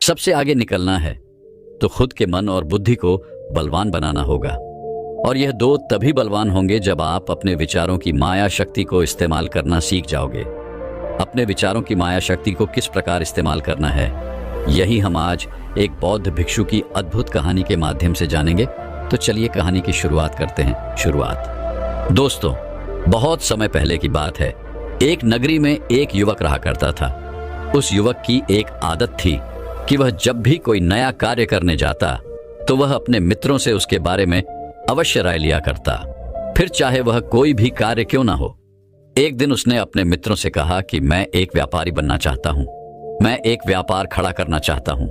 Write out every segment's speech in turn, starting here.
सबसे आगे निकलना है तो खुद के मन और बुद्धि को बलवान बनाना होगा। और यह दो तभी बलवान होंगे जब आप अपने विचारों की माया शक्ति को इस्तेमाल करना सीख जाओगे। अपने विचारों की माया शक्ति को किस प्रकार इस्तेमाल करना है, यही हम आज एक बौद्ध भिक्षु की अद्भुत कहानी के माध्यम से जानेंगे। तो चलिए कहानी की शुरुआत करते हैं। शुरुआत। दोस्तों, बहुत समय पहले की बात है। एक नगरी में एक युवक रहा करता था। उस युवक की एक आदत थी कि वह जब भी कोई नया कार्य करने जाता तो वह अपने मित्रों से उसके बारे में अवश्य राय लिया करता, फिर चाहे वह कोई भी कार्य क्यों ना हो। एक दिन उसने अपने मित्रों से कहा कि मैं एक व्यापारी बनना चाहता हूं, मैं एक व्यापार खड़ा करना चाहता हूं।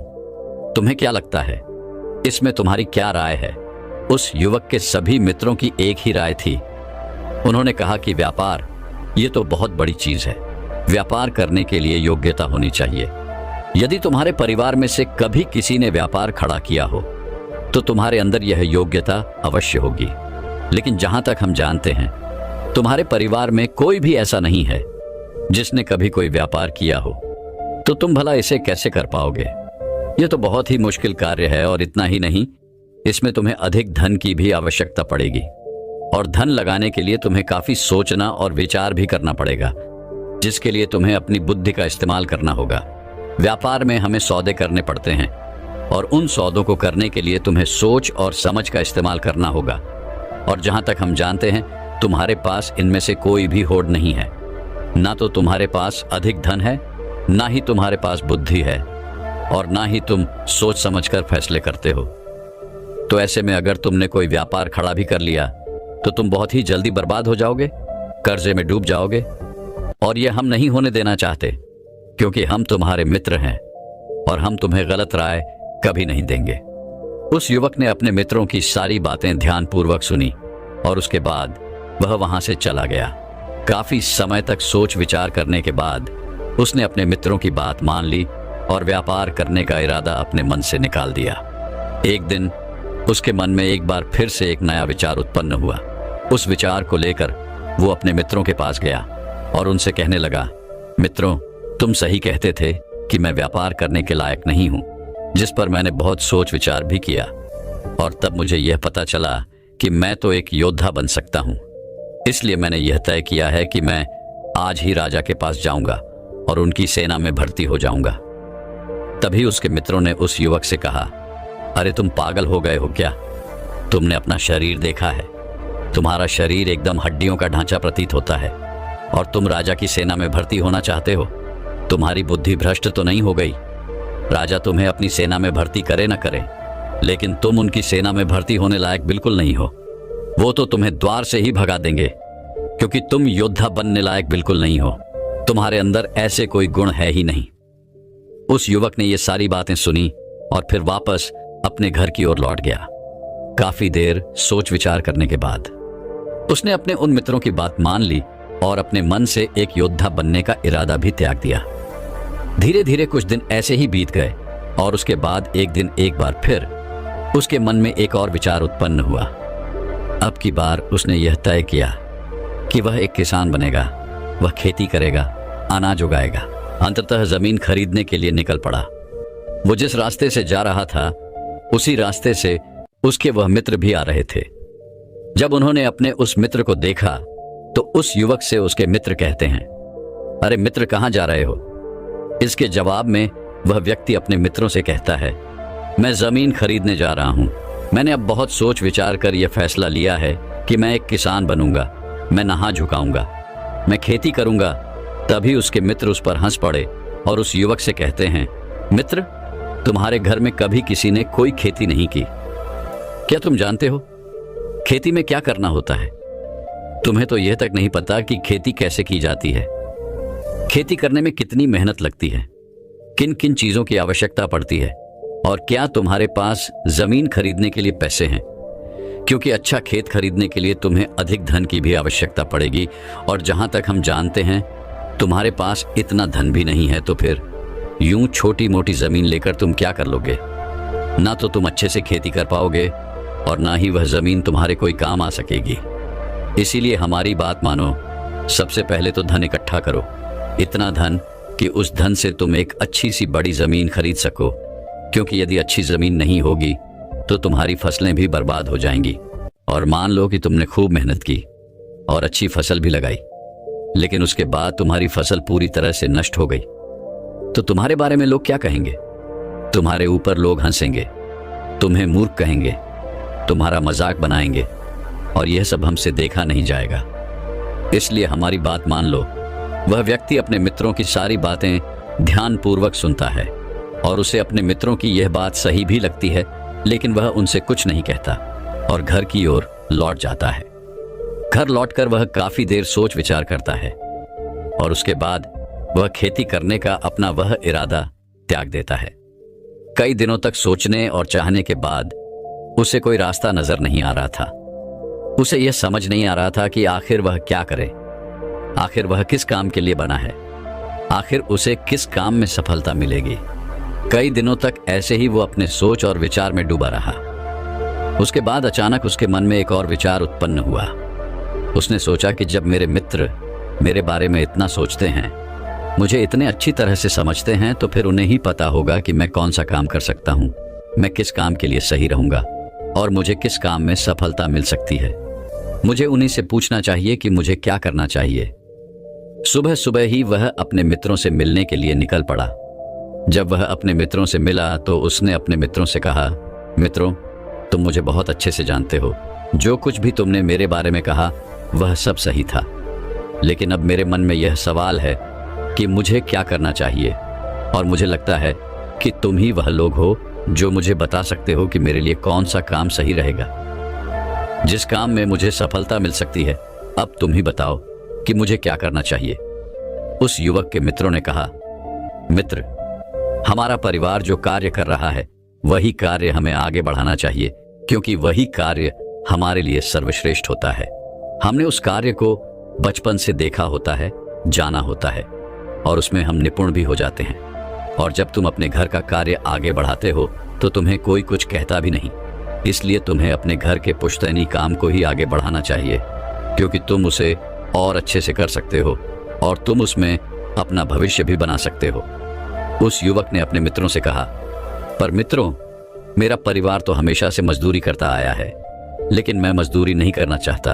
तुम्हें क्या लगता है, इसमें तुम्हारी क्या राय है? उस युवक के सभी मित्रों की एक ही राय थी। उन्होंने कहा कि व्यापार ये तो बहुत बड़ी चीज है, व्यापार करने के लिए योग्यता होनी चाहिए। यदि तुम्हारे परिवार में से कभी किसी ने व्यापार खड़ा किया हो तो तुम्हारे अंदर यह योग्यता अवश्य होगी। लेकिन जहां तक हम जानते हैं, तुम्हारे परिवार में कोई भी ऐसा नहीं है जिसने कभी कोई व्यापार किया हो, तो तुम भला इसे कैसे कर पाओगे? यह तो बहुत ही मुश्किल कार्य है। और इतना ही नहीं, इसमें तुम्हें अधिक धन की भी आवश्यकता पड़ेगी, और धन लगाने के लिए तुम्हें काफी सोचना और विचार भी करना पड़ेगा, जिसके लिए तुम्हें अपनी बुद्धि का इस्तेमाल करना होगा। व्यापार में हमें सौदे करने पड़ते हैं, और उन सौदों को करने के लिए तुम्हें सोच और समझ का इस्तेमाल करना होगा। और जहां तक हम जानते हैं, तुम्हारे पास इनमें से कोई भी होड़ नहीं है। ना तो तुम्हारे पास अधिक धन है, ना ही तुम्हारे पास बुद्धि है, और ना ही तुम सोच समझकर फैसले करते हो। तो ऐसे में अगर तुमने कोई व्यापार खड़ा भी कर लिया तो तुम बहुत ही जल्दी बर्बाद हो जाओगे, कर्जे में डूब जाओगे। और यह हम नहीं होने देना चाहते, क्योंकि हम तुम्हारे मित्र हैं और हम तुम्हें गलत राय कभी नहीं देंगे। उस युवक ने अपने मित्रों की सारी बातें ध्यानपूर्वक सुनी और उसके बाद वह वहां से चला गया। काफी समय तक सोच विचार करने के बाद उसने अपने मित्रों की बात मान ली और व्यापार करने का इरादा अपने मन से निकाल दिया। एक दिन उसके मन में एक बार फिर से एक नया विचार उत्पन्न हुआ। उस विचार को लेकर वो अपने मित्रों के पास गया और उनसे कहने लगा, मित्रों, तुम सही कहते थे कि मैं व्यापार करने के लायक नहीं हूं, जिस पर मैंने बहुत सोच विचार भी किया। और तब मुझे यह पता चला कि मैं तो एक योद्धा बन सकता हूं। इसलिए मैंने यह तय किया है कि मैं आज ही राजा के पास जाऊंगा और उनकी सेना में भर्ती हो जाऊंगा। तभी उसके मित्रों ने उस युवक से कहा, अरे तुम पागल हो गए हो क्या? तुमने अपना शरीर देखा है? तुम्हारा शरीर एकदम हड्डियों का ढांचा प्रतीत होता है, और तुम राजा की सेना में भर्ती होना चाहते हो? तुम्हारी बुद्धि भ्रष्ट तो नहीं हो गई? राजा तुम्हें अपनी सेना में भर्ती करे न करे, लेकिन तुम उनकी सेना में भर्ती होने लायक बिल्कुल नहीं हो। वो तो तुम्हें द्वार से ही भगा देंगे, क्योंकि तुम योद्धा बनने लायक बिल्कुल नहीं हो। तुम्हारे अंदर ऐसे कोई गुण है ही नहीं। उस युवक ने ये सारी बातें सुनी और फिर वापस अपने घर की ओर लौट गया। काफी देर सोच विचार करने के बाद उसने अपने उन मित्रों की बात मान ली और अपने मन से एक योद्धा बनने का इरादा भी त्याग दिया। धीरे धीरे कुछ दिन ऐसे ही बीत गए और उसके बाद एक दिन एक बार फिर उसके मन में एक और विचार उत्पन्न हुआ। अब की बार उसने यह तय किया कि वह एक किसान बनेगा। वह खेती करेगा, अनाज उगाएगा। अंततः जमीन खरीदने के लिए निकल पड़ा। वो जिस रास्ते से जा रहा था उसी रास्ते से उसके वह मित्र भी आ रहे थे। जब उन्होंने अपने उस मित्र को देखा तो उस युवक से उसके मित्र कहते हैं, अरे मित्र, कहां जा रहे हो? इसके जवाब में वह व्यक्ति अपने मित्रों से कहता है, मैं जमीन खरीदने जा रहा हूं। मैंने अब बहुत सोच विचार कर यह फैसला लिया है कि मैं एक किसान बनूंगा। मैं नहा झुकाऊंगा, मैं खेती करूंगा। तभी उसके मित्र उस पर हंस पड़े और उस युवक से कहते हैं, मित्र, तुम्हारे घर में कभी किसी ने कोई खेती नहीं की। क्या तुम जानते हो खेती में क्या करना होता है? तुम्हें तो यह तक नहीं पता कि खेती कैसे की जाती है। खेती करने में कितनी मेहनत लगती है, किन किन चीजों की आवश्यकता पड़ती है, और क्या तुम्हारे पास जमीन खरीदने के लिए पैसे हैं? क्योंकि अच्छा खेत खरीदने के लिए तुम्हें अधिक धन की भी आवश्यकता पड़ेगी, और जहां तक हम जानते हैं तुम्हारे पास इतना धन भी नहीं है। तो फिर यूं छोटी मोटी जमीन लेकर तुम क्या कर लोगे? ना तो तुम अच्छे से खेती कर पाओगे और ना ही वह जमीन तुम्हारे कोई काम आ सकेगी। इसीलिए हमारी बात मानो, सबसे पहले तो धन इकट्ठा करो, इतना धन कि उस धन से तुम एक अच्छी सी बड़ी जमीन खरीद सको। क्योंकि यदि अच्छी जमीन नहीं होगी तो तुम्हारी फसलें भी बर्बाद हो जाएंगी। और मान लो कि तुमने खूब मेहनत की और अच्छी फसल भी लगाई, लेकिन उसके बाद तुम्हारी फसल पूरी तरह से नष्ट हो गई, तो तुम्हारे बारे में लोग क्या कहेंगे? तुम्हारे ऊपर लोग हंसेंगे, तुम्हें मूर्ख कहेंगे, तुम्हारा मजाक बनाएंगे, और यह सब हमसे देखा नहीं जाएगा। इसलिए हमारी बात मान लो। वह व्यक्ति अपने मित्रों की सारी बातें ध्यानपूर्वक सुनता है और उसे अपने मित्रों की यह बात सही भी लगती है, लेकिन वह उनसे कुछ नहीं कहता और घर की ओर लौट जाता है। घर लौटकर वह काफी देर सोच विचार करता है और उसके बाद वह खेती करने का अपना वह इरादा त्याग देता है। कई दिनों तक सोचने और चाहने के बाद उसे कोई रास्ता नजर नहीं आ रहा था। उसे यह समझ नहीं आ रहा था कि आखिर वह क्या करे, आखिर वह किस काम के लिए बना है, आखिर उसे किस काम में सफलता मिलेगी। कई दिनों तक ऐसे ही वो अपने सोच और विचार में डूबा रहा। उसके बाद अचानक उसके मन में एक और विचार उत्पन्न हुआ। उसने सोचा कि जब मेरे मित्र मेरे बारे में इतना सोचते हैं, मुझे इतने अच्छी तरह से समझते हैं, तो फिर उन्हें ही पता होगा कि मैं कौन सा काम कर सकता हूँ, मैं किस काम के लिए सही रहूंगा और मुझे किस काम में सफलता मिल सकती है। मुझे उन्हीं से पूछना चाहिए कि मुझे क्या करना चाहिए। सुबह सुबह ही वह अपने मित्रों से मिलने के लिए निकल पड़ा। जब वह अपने मित्रों से मिला तो उसने अपने मित्रों से कहा, मित्रों, तुम मुझे बहुत अच्छे से जानते हो। जो कुछ भी तुमने मेरे बारे में कहा वह सब सही था, लेकिन अब मेरे मन में यह सवाल है कि मुझे क्या करना चाहिए, और मुझे लगता है कि तुम ही वह लोग हो जो मुझे बता सकते हो कि मेरे लिए कौन सा काम सही रहेगा, जिस काम में मुझे सफलता मिल सकती है। अब तुम ही बताओ कि मुझे क्या करना चाहिए। उस युवक के मित्रों ने कहा, मित्र, हमारा परिवार जो कार्य कर रहा है वही कार्य हमें आगे बढ़ाना चाहिए, क्योंकि वही कार्य हमारे लिए सर्वश्रेष्ठ होता है। हमने उस कार्य को बचपन से देखा होता है, जाना होता है, और उसमें हम निपुण भी हो जाते हैं। और जब तुम अपने घर का कार्य आगे बढ़ाते हो तो तुम्हें कोई कुछ कहता भी नहीं। इसलिए तुम्हें अपने घर के पुश्तैनी काम को ही आगे बढ़ाना चाहिए, क्योंकि तुम उसे और अच्छे से कर सकते हो और तुम उसमें अपना भविष्य भी बना सकते हो। उस युवक ने अपने मित्रों से कहा, पर मित्रों, मेरा परिवार तो हमेशा से मजदूरी करता आया है, लेकिन मैं मजदूरी नहीं करना चाहता।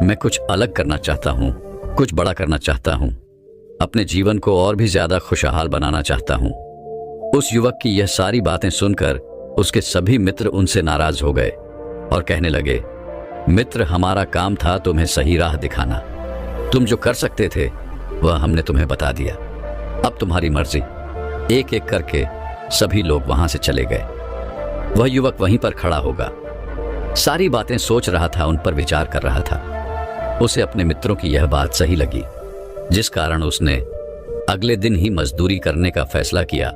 मैं कुछ अलग करना चाहता हूँ, कुछ बड़ा करना चाहता हूँ, अपने जीवन को और भी ज्यादा खुशहाल बनाना चाहता हूँ। उस युवक की यह सारी बातें सुनकर उसके सभी मित्र उनसे नाराज हो गए और कहने लगे, मित्र, हमारा काम था तुम्हें सही राह दिखाना। तुम जो कर सकते थे वह हमने तुम्हें बता दिया। अब तुम्हारी मर्जी। एक एक करके सभी लोग वहां से चले गए। वह युवक वहीं पर खड़ा होगा, सारी बातें सोच रहा था, उन पर विचार कर रहा था। उसे अपने मित्रों की यह बात सही लगी, जिस कारण उसने अगले दिन ही मजदूरी करने का फैसला किया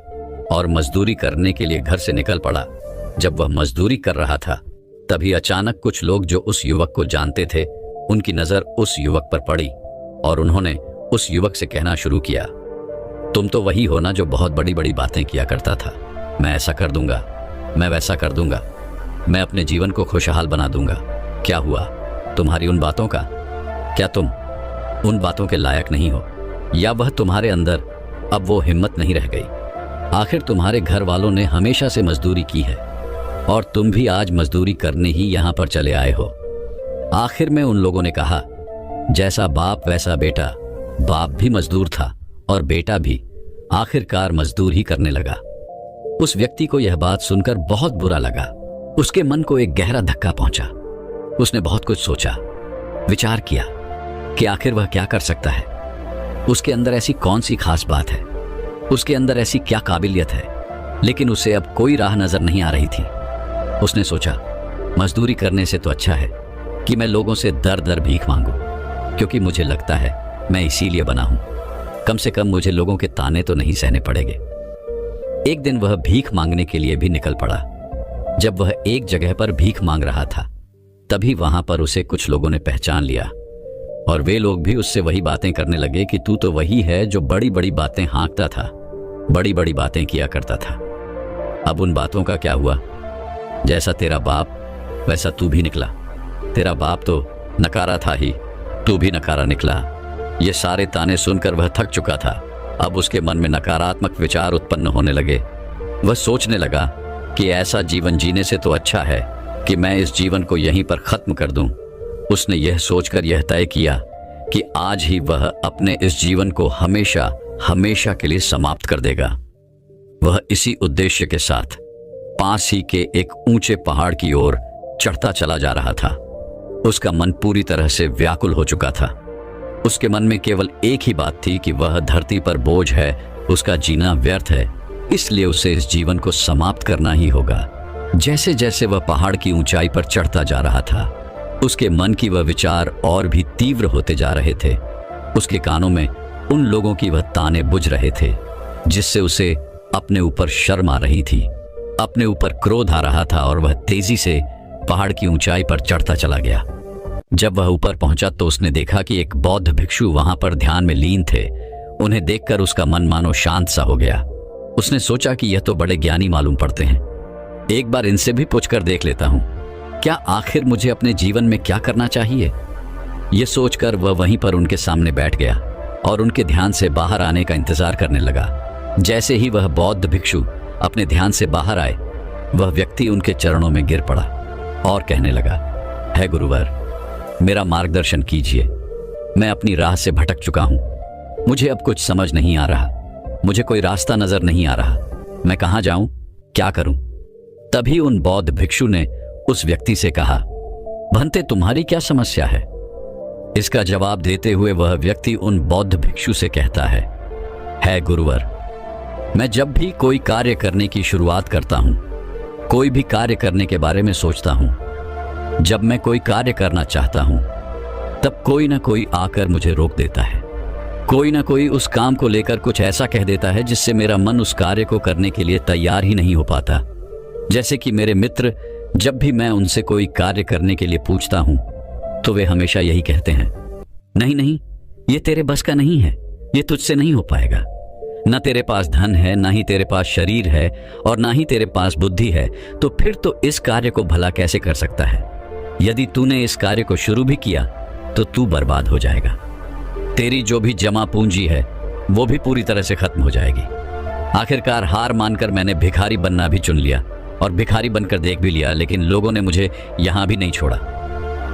और मजदूरी करने के लिए घर से निकल पड़ा। जब वह मजदूरी कर रहा था तभी अचानक कुछ लोग जो उस युवक को जानते थे, उनकी नजर उस युवक पर पड़ी और उन्होंने उस युवक से कहना शुरू किया, तुम तो वही हो ना जो बहुत बड़ी बड़ी बातें किया करता था। मैं ऐसा कर दूंगा, मैं वैसा कर दूंगा, मैं अपने जीवन को खुशहाल बना दूंगा। क्या हुआ तुम्हारी उन बातों का? क्या तुम उन बातों के लायक नहीं हो, या वह तुम्हारे अंदर अब वो हिम्मत नहीं रह गई? आखिर तुम्हारे घर वालों ने हमेशा से मजदूरी की है और तुम भी आज मजदूरी करने ही यहां पर चले आए हो। आखिर में उन लोगों ने कहा, जैसा बाप वैसा बेटा। बाप भी मजदूर था और बेटा भी आखिरकार मजदूर ही करने लगा। उस व्यक्ति को यह बात सुनकर बहुत बुरा लगा। उसके मन को एक गहरा धक्का पहुंचा। उसने बहुत कुछ सोचा, विचार किया कि आखिर वह क्या कर सकता है। उसके अंदर ऐसी कौन सी खास बात है, उसके अंदर ऐसी क्या काबिलियत है, लेकिन उसे अब कोई राह नजर नहीं आ रही थी। उसने सोचा, मजदूरी करने से तो अच्छा है कि मैं लोगों से दर दर भीख मांगूं, क्योंकि मुझे लगता है मैं इसीलिए बना हूं। कम से कम मुझे लोगों के ताने तो नहीं सहने पड़ेंगे। एक दिन वह भीख मांगने के लिए भी निकल पड़ा। जब वह एक जगह पर भीख मांग रहा था तभी वहां पर उसे कुछ लोगों ने पहचान लिया और वे लोग भी उससे वही बातें करने लगे कि तू तो वही है जो बड़ी बड़ी बातें हाँकता था, बड़ी बड़ी बातें किया करता था। अब उन बातों का क्या हुआ? जैसा तेरा बाप वैसा तू भी निकला। तेरा बाप तो नकारा था ही, तू भी नकारा निकला। ये सारे ताने सुनकर वह थक चुका था। अब उसके मन में नकारात्मक विचार उत्पन्न होने लगे। वह सोचने लगा कि ऐसा जीवन जीने से तो अच्छा है कि मैं इस जीवन को यहीं पर खत्म कर दूं। उसने यह सोचकर यह तय किया कि आज ही वह अपने इस जीवन को हमेशा हमेशा के लिए समाप्त कर देगा। वह इसी उद्देश्य के साथ पास ही के एक ऊंचे पहाड़ की ओर चढ़ता चला जा रहा था। उसका मन पूरी तरह से व्याकुल हो चुका था। उसके मन में केवल एक ही बात थी कि वह धरती पर बोझ है, उसका जीना व्यर्थ है, इसलिए उसे इस जीवन को समाप्त करना ही होगा। जैसे जैसे वह पहाड़ की ऊंचाई पर चढ़ता जा रहा था, उसके मन की वह विचार और भी तीव्र होते जा रहे थे। उसके कानों में उन लोगों की वह ताने बुझ रहे थे जिससे उसे अपने ऊपर शर्म आ रही थी, अपने ऊपर क्रोध आ रहा था, और वह तेजी से पहाड़ की ऊंचाई पर चढ़ता चला गया। जब वह ऊपर पहुंचा तो उसने देखा कि एक बौद्ध भिक्षु वहां पर ध्यान में लीन थे। उन्हें देखकर उसका मन मानो शांत सा हो गया। उसने सोचा कि यह तो बड़े ज्ञानी मालूम पड़ते हैं, एक बार इनसे भी पूछकर देख लेता हूं, क्या आखिर मुझे अपने जीवन में क्या करना चाहिए। यह सोचकर वह वहीं पर उनके सामने बैठ गया और उनके ध्यान से बाहर आने का इंतजार करने लगा। जैसे ही वह बौद्ध भिक्षु अपने ध्यान से बाहर आए, वह व्यक्ति उनके चरणों में गिर पड़ा और कहने लगा, है गुरुवर, मेरा मार्गदर्शन कीजिए। मैं अपनी राह से भटक चुका हूं, मुझे अब कुछ समझ नहीं आ रहा, मुझे कोई रास्ता नजर नहीं आ रहा, मैं कहां जाऊं, क्या करूं। तभी उन बौद्ध भिक्षु ने उस व्यक्ति से कहा, भंते तुम्हारी क्या समस्या है। इसका जवाब देते हुए वह व्यक्ति उन बौद्ध भिक्षु से कहता है गुरुवर, मैं जब भी कोई कार्य करने की शुरुआत करता हूं, कोई भी कार्य करने के बारे में सोचता हूं, जब मैं कोई कार्य करना चाहता हूं, तब कोई ना कोई आकर मुझे रोक देता है। कोई ना कोई उस काम को लेकर कुछ ऐसा कह देता है जिससे मेरा मन उस कार्य को करने के लिए तैयार ही नहीं हो पाता। जैसे कि मेरे मित्र, जब भी मैं उनसे कोई कार्य करने के लिए पूछता हूं, तो वे हमेशा यही कहते हैं, नहीं नहीं, ये तेरे बस का नहीं है, ये तुझसे नहीं हो पाएगा। ना तेरे पास धन है, ना ही तेरे पास शरीर है, और ना ही तेरे पास बुद्धि है, तो फिर तो इस कार्य को भला कैसे कर सकता है। यदि तूने इस कार्य को शुरू भी किया तो तू बर्बाद हो जाएगा। तेरी जो भी जमा पूंजी है वो भी पूरी तरह से खत्म हो जाएगी। आखिरकार हार मानकर मैंने भिखारी बनना भी चुन लिया और भिखारी बनकर देख भी लिया, लेकिन लोगों ने मुझे यहां भी नहीं छोड़ा।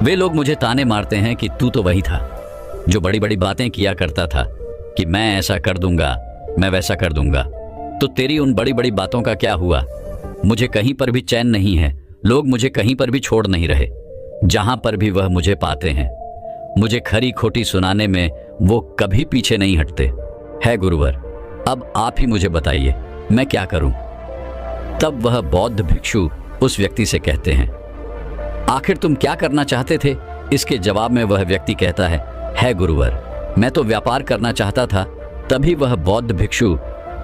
वे लोग मुझे ताने मारते हैं कि तू तो वही था जो बड़ी बड़ी बातें किया करता था कि मैं ऐसा कर दूंगा, मैं वैसा कर दूंगा। तो तेरी उन बड़ी बड़ी बातों का क्या हुआ। मुझे कहीं पर भी चैन नहीं है, लोग मुझे कहीं पर भी छोड़ नहीं रहे। जहां पर भी वह मुझे पाते हैं, मुझे खरी खोटी सुनाने में वो कभी पीछे नहीं हटते। है गुरुवर, अब आप ही मुझे बताइए, मैं क्या करूं। तब वह बौद्ध भिक्षु उस व्यक्ति से कहते हैं, आखिर तुम क्या करना चाहते थे। इसके जवाब में वह व्यक्ति कहता है गुरुवर, मैं तो व्यापार करना चाहता था। तभी वह बौद्ध भिक्षु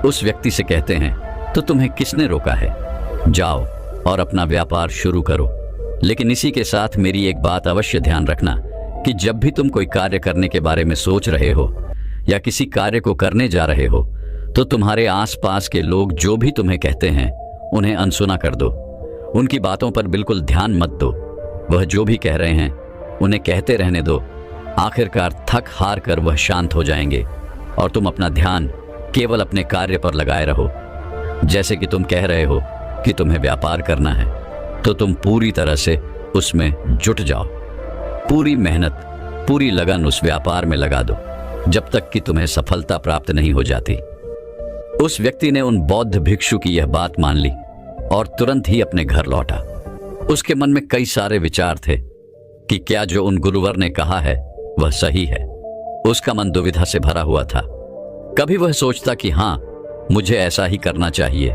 उस व्यक्ति से कहते हैं, तो तुम्हें किसने रोका है, जाओ और अपना व्यापार शुरू करो। लेकिन इसी के साथ मेरी एक बात अवश्य ध्यान रखना कि जब भी तुम कोई कार्य करने के बारे में सोच रहे हो या किसी कार्य को करने जा रहे हो, तो तुम्हारे आसपास के लोग जो भी तुम्हें कहते हैं उन्हें अनसुना कर दो। उनकी बातों पर बिल्कुल ध्यान मत दो। वह जो भी कह रहे हैं उन्हें कहते रहने दो। आखिरकार थक हार कर वह शांत हो जाएंगे और तुम अपना ध्यान केवल अपने कार्य पर लगाए रहो। जैसे कि तुम कह रहे हो कि तुम्हें व्यापार करना है, तो तुम पूरी तरह से उसमें जुट जाओ। पूरी मेहनत, पूरी लगन उस व्यापार में लगा दो जब तक कि तुम्हें सफलता प्राप्त नहीं हो जाती। उस व्यक्ति ने उन बौद्ध भिक्षु की यह बात मान ली और तुरंत ही अपने घर लौटा। उसके मन में कई सारे विचार थे कि क्या जो उन गुरुवर ने कहा है वह सही है। उसका मन दुविधा से भरा हुआ था। कभी वह सोचता कि हां, मुझे ऐसा ही करना चाहिए,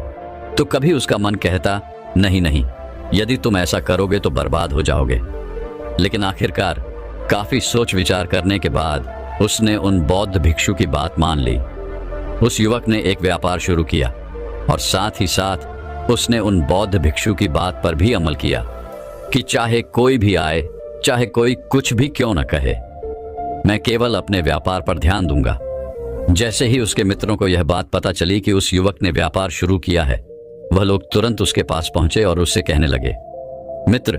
तो कभी उसका मन कहता, नहीं नहीं, यदि तुम ऐसा करोगे तो बर्बाद हो जाओगे। लेकिन आखिरकार काफी सोच विचार करने के बाद उसने उन बौद्ध भिक्षु की बात मान ली। उस युवक ने एक व्यापार शुरू किया और साथ ही साथ उसने उन बौद्ध भिक्षु की बात पर भी अमल किया कि चाहे कोई भी आए, चाहे कोई कुछ भी क्यों न कहे, मैं केवल अपने व्यापार पर ध्यान दूंगा। जैसे ही उसके मित्रों को यह बात पता चली कि उस युवक ने व्यापार शुरू किया है, वह लोग तुरंत उसके पास पहुंचे और उससे कहने लगे, मित्र,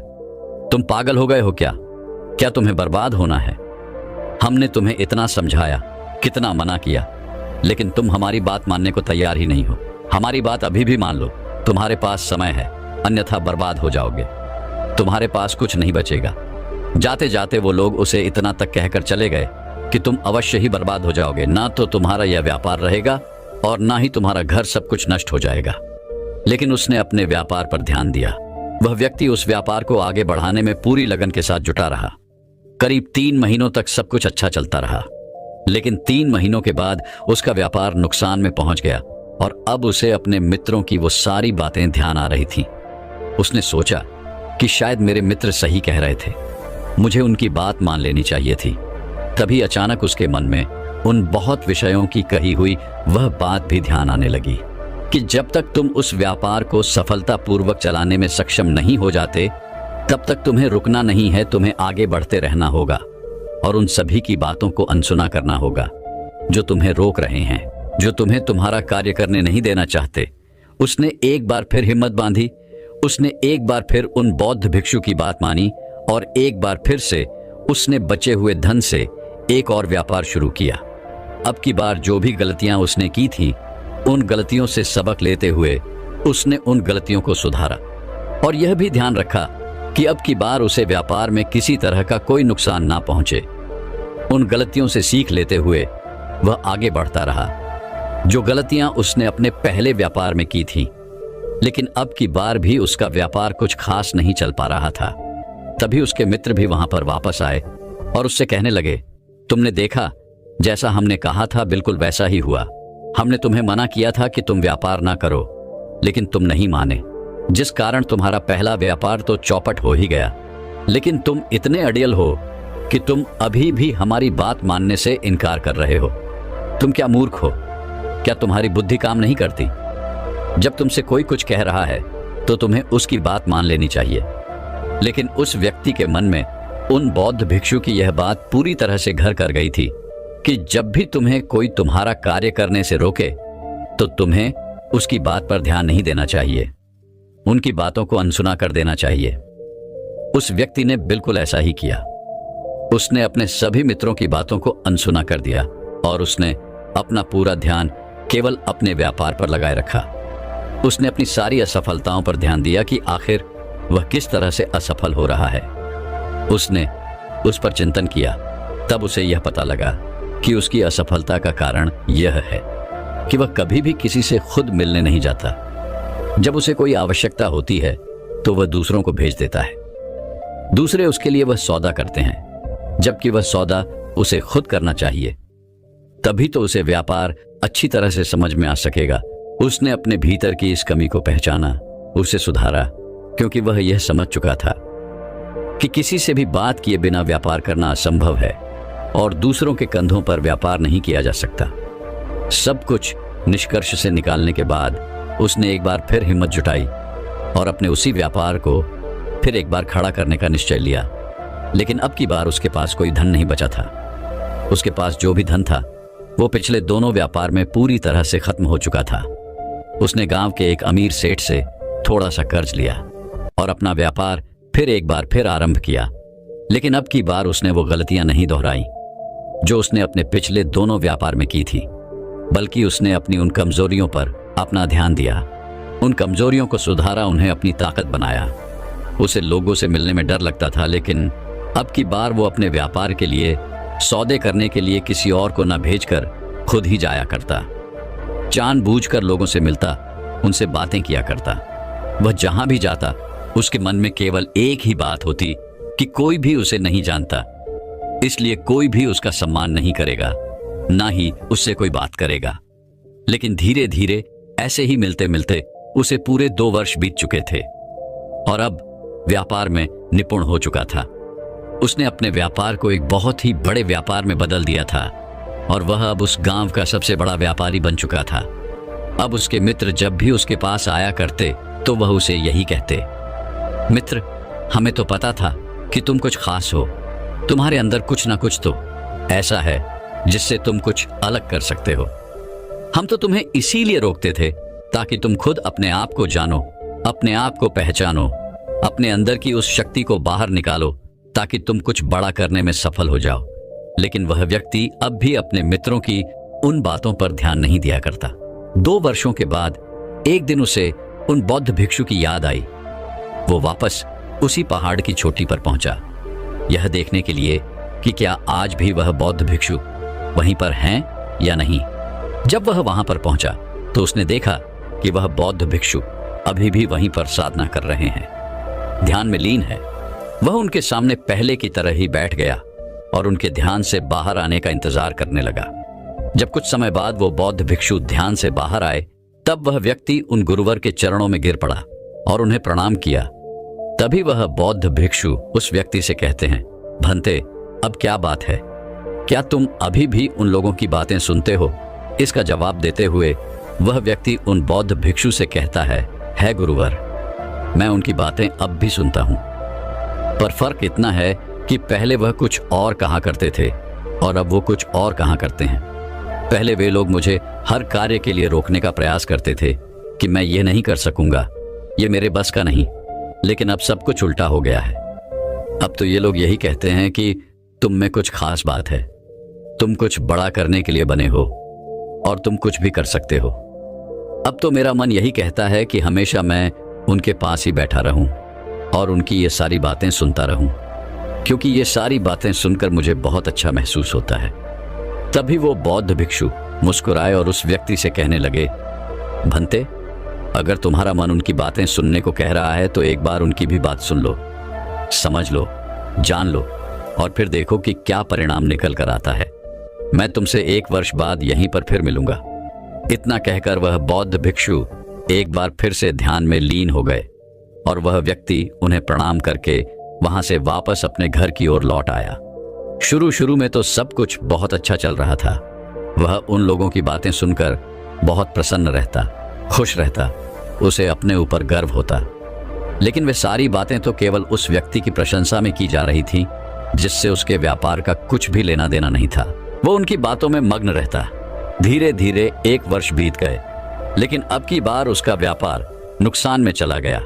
तुम पागल हो गए हो क्या? क्या तुम्हें बर्बाद होना है? हमने तुम्हें इतना समझाया, कितना मना किया, लेकिन तुम हमारी बात मानने को तैयार ही नहीं हो। हमारी बात अभी भी मान लो, तुम्हारे पास समय है, अन्यथा बर्बाद हो जाओगे। तुम्हारे पास कुछ नहीं बचेगा। जाते जाते वो लोग उसे इतना तक कहकर चले गए कि तुम अवश्य ही बर्बाद हो जाओगे। ना तो तुम्हारा यह व्यापार रहेगा और ना ही तुम्हारा घर सब कुछ नष्ट हो जाएगा। लेकिन उसने अपने व्यापार पर ध्यान दिया। वह व्यक्ति उस व्यापार को आगे बढ़ाने में पूरी लगन के साथ जुटा रहा। करीब 3 महीनों तक सब कुछ अच्छा चलता रहा, लेकिन 3 महीनों के बाद उसका व्यापार नुकसान में पहुंच गया और अब उसे अपने मित्रों की वो सारी बातें ध्यान आ रही थीं। उसने सोचा कि शायद मेरे मित्र सही कह रहे थे, मुझे उनकी बात मान लेनी चाहिए थी। तभी अचानक उसके मन में उन बहुत विषयों की कही हुई वह बात भी ध्यान आने लगी कि जब तक तुम उस व्यापार को सफलतापूर्वक चलाने में सक्षम नहीं हो जाते, तब तक तुम्हें रुकना नहीं है, तुम्हें आगे बढ़ते रहना होगा और उन सभी की बातों को अनसुना करना होगा जो तुम्हें रोक रहे हैं, जो तुम्हें तुम्हारा कार्य करने नहीं देना चाहते। उसने एक बार फिर हिम्मत बांधी। उसने एक बार फिर उन बौद्ध भिक्षु की बात मानी और एक बार फिर से उसने बचे हुए धन से एक और व्यापार शुरू किया। अब की बार जो भी गलतियां उसने की थी, उन गलतियों से सबक लेते हुए उसने उन गलतियों को सुधारा और यह भी ध्यान रखा कि अब की बार उसे व्यापार में किसी तरह का कोई नुकसान ना पहुंचे। उन गलतियों से सीख लेते हुए वह आगे बढ़ता रहा, जो गलतियां उसने अपने पहले व्यापार में की थीं। लेकिन अब की बार भी उसका व्यापार कुछ खास नहीं चल पा रहा था। तभी उसके मित्र भी वहां पर वापस आए और उससे कहने लगे, तुमने देखा, जैसा हमने कहा था बिल्कुल वैसा ही हुआ। हमने तुम्हें मना किया था कि तुम व्यापार ना करो, लेकिन तुम नहीं माने, जिस कारण तुम्हारा पहला व्यापार तो चौपट हो ही गया। लेकिन तुम इतने अड़ियल हो कि तुम अभी भी हमारी बात मानने से इनकार कर रहे हो। तुम क्या मूर्ख हो? क्या तुम्हारी बुद्धि काम नहीं करती? जब तुमसे कोई कुछ कह रहा है तो तुम्हें उसकी बात मान लेनी चाहिए। लेकिन उस व्यक्ति के मन में उन बौद्ध भिक्षु की यह बात पूरी तरह से घर कर गई थी कि जब भी तुम्हें कोई तुम्हारा कार्य करने से रोके तो तुम्हें उसकी बात पर ध्यान नहीं देना चाहिए, उनकी बातों को अनसुना कर देना चाहिए। उस व्यक्ति ने बिल्कुल ऐसा ही किया। उसने अपने सभी मित्रों की बातों को अनसुना कर दिया और उसने अपना पूरा ध्यान केवल अपने व्यापार पर लगाए रखा। उसने अपनी सारी असफलताओं पर ध्यान दिया कि आखिर वह किस तरह से असफल हो रहा है। उसने उस पर चिंतन किया। तब उसे यह पता लगा कि उसकी असफलता का कारण यह है कि वह कभी भी किसी से खुद मिलने नहीं जाता। जब उसे कोई आवश्यकता होती है तो वह दूसरों को भेज देता है। दूसरे उसके लिए वह सौदा करते हैं, जबकि वह सौदा उसे खुद करना चाहिए। तभी तो उसे व्यापार अच्छी तरह से समझ में आ सकेगा। उसने अपने भीतर की इस कमी को पहचाना, उसे सुधारा, क्योंकि वह यह समझ चुका था कि किसी से भी बात किए बिना व्यापार करना असंभव है और दूसरों के कंधों पर व्यापार नहीं किया जा सकता। सब कुछ निष्कर्ष से निकालने के बाद उसने एक बार फिर हिम्मत जुटाई और अपने उसी व्यापार को फिर एक बार खड़ा करने का निश्चय लिया। लेकिन अब की बार उसके पास कोई धन नहीं बचा था। उसके पास जो भी धन था वो पिछले दोनों व्यापार में पूरी तरह से खत्म हो चुका था। उसने गांव के एक अमीर सेठ से थोड़ा सा कर्ज लिया और अपना व्यापार फिर एक बार फिर आरंभ किया। लेकिन अब की बार उसने वो गलतियां नहीं दोहराई जो उसने अपने पिछले दोनों व्यापार में की थी, बल्कि उसने अपनी उन कमजोरियों पर अपना ध्यान दिया, उन कमजोरियों को सुधारा, उन्हें अपनी ताकत बनाया। उसे लोगों से मिलने में डर लगता था, लेकिन अब की बार वो अपने व्यापार के लिए सौदे करने के लिए किसी और को न भेजकर खुद ही जाया करता। जानबूझकर लोगों से मिलता, उनसे बातें किया करता। वह जहां भी जाता उसके मन में केवल एक ही बात होती कि कोई भी उसे नहीं जानता, इसलिए कोई भी उसका सम्मान नहीं करेगा, ना ही उससे कोई बात करेगा। लेकिन धीरे धीरे ऐसे ही मिलते मिलते उसे पूरे 2 वर्ष बीत चुके थे और अब व्यापार में निपुण हो चुका था। उसने अपने व्यापार को एक बहुत ही बड़े व्यापार में बदल दिया था और वह अब उस गांव का सबसे बड़ा व्यापारी बन चुका था। अब उसके मित्र जब भी उसके पास आया करते तो वह उसे यही कहते, मित्र, हमें तो पता था कि तुम कुछ खास हो, तुम्हारे अंदर कुछ ना कुछ तो ऐसा है जिससे तुम कुछ अलग कर सकते हो। हम तो तुम्हें इसीलिए रोकते थे ताकि तुम खुद अपने आप को जानो, अपने आप को पहचानो, अपने अंदर की उस शक्ति को बाहर निकालो ताकि तुम कुछ बड़ा करने में सफल हो जाओ। लेकिन वह व्यक्ति अब भी अपने मित्रों की उन बातों पर ध्यान नहीं दिया करता। 2 वर्षों के बाद एक दिन उसे उन बौद्ध भिक्षु की याद आई। वो वापस उसी पहाड़ की चोटी पर पहुंचा, यह देखने के लिए कि क्या आज भी वह बौद्ध भिक्षु वहीं पर हैं या नहीं। जब वह वहां पर पहुंचा तो उसने देखा कि वह बौद्ध भिक्षु अभी भी वहीं पर साधना कर रहे हैं, ध्यान में लीन है। वह उनके सामने पहले की तरह ही बैठ गया और उनके ध्यान से बाहर आने का इंतजार करने लगा। जब कुछ समय बाद वो बौद्ध भिक्षु ध्यान से बाहर आए, तब वह व्यक्ति उन गुरुवर के चरणों में गिर पड़ा और उन्हें प्रणाम किया। तभी वह बौद्ध भिक्षु उस व्यक्ति से कहते हैं, भंते, अब क्या बात है? क्या तुम अभी भी उन लोगों की बातें सुनते हो? इसका जवाब देते हुए वह व्यक्ति उन बौद्ध भिक्षु से कहता है गुरुवर, मैं उनकी बातें अब भी सुनता हूं, पर फर्क इतना है कि पहले वह कुछ और कहा करते थे और अब वो कुछ और कहा करते हैं। पहले वे लोग मुझे हर कार्य के लिए रोकने का प्रयास करते थे कि मैं ये नहीं कर सकूंगा, ये मेरे बस का नहीं, लेकिन अब सब कुछ उल्टा हो गया है। अब तो ये लोग यही कहते हैं कि तुम में कुछ खास बात है, तुम कुछ बड़ा करने के लिए बने हो और तुम कुछ भी कर सकते हो। अब तो मेरा मन यही कहता है कि हमेशा मैं उनके पास ही बैठा रहूं और उनकी ये सारी बातें सुनता रहूं, क्योंकि ये सारी बातें सुनकर मुझे बहुत अच्छा महसूस होता है। तभी वो बौद्ध भिक्षु मुस्कुराए और उस व्यक्ति से कहने लगे, भंते, अगर तुम्हारा मन उनकी बातें सुनने को कह रहा है तो एक बार उनकी भी बात सुन लो, समझ लो, जान लो और फिर देखो कि क्या परिणाम निकल कर आता है। मैं तुमसे 1 वर्ष बाद यहीं पर फिर मिलूंगा। इतना कहकर वह बौद्ध भिक्षु एक बार फिर से ध्यान में लीन हो गए और वह व्यक्ति उन्हें प्रणाम करके वहां से वापस अपने घर की ओर लौट आया। शुरू में तो सब कुछ बहुत अच्छा चल रहा था। वह उन लोगों की बातें सुनकर बहुत प्रसन्न रहता, खुश रहता, उसे अपने ऊपर गर्व होता। लेकिन वे सारी बातें तो केवल उस व्यक्ति की प्रशंसा में की जा रही थीं, जिससे उसके व्यापार का कुछ भी लेना देना नहीं था। वो उनकी बातों में मग्न रहता। धीरे धीरे 1 वर्ष बीत गए, लेकिन अब की बार उसका व्यापार नुकसान में चला गया।